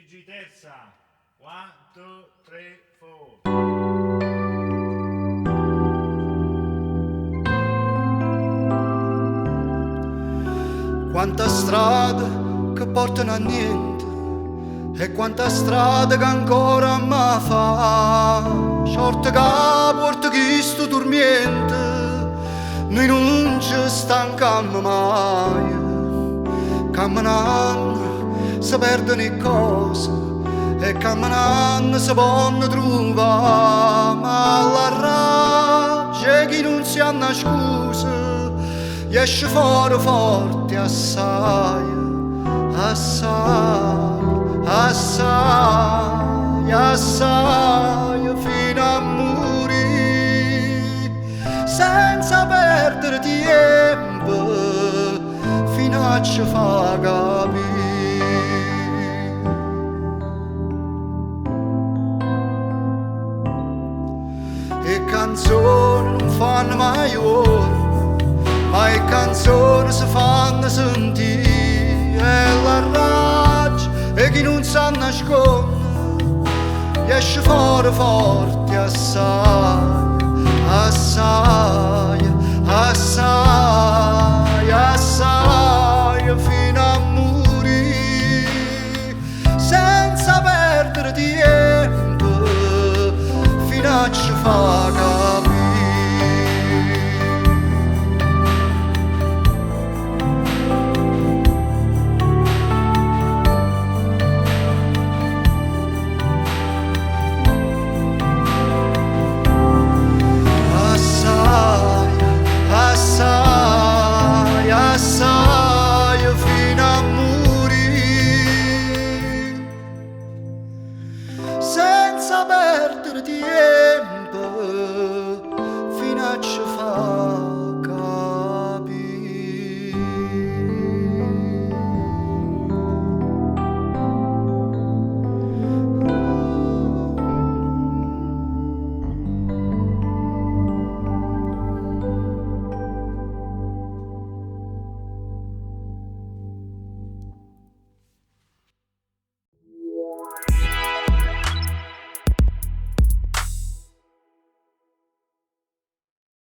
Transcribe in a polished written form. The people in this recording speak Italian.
Luigi terza. 1, 2, 3, 4. Quanta strada che portano a niente e quanta strada che ancora mi fa. Sorte che porta questo dormiente, noi non ci stancammo mai. Camminando si perdono le cose e camminando si possono trovare, ma la ragione che non si hanno scusa esce fuori forte assai, assai, assai, assai, fino a morire, senza perdere tempo, fino a ci fa capire. E canzoni non fanno mai ora, ma le canzoni si fanno sentire, e la rabbia e chi non sa nascondere esce fuori forte assai, assai, assai.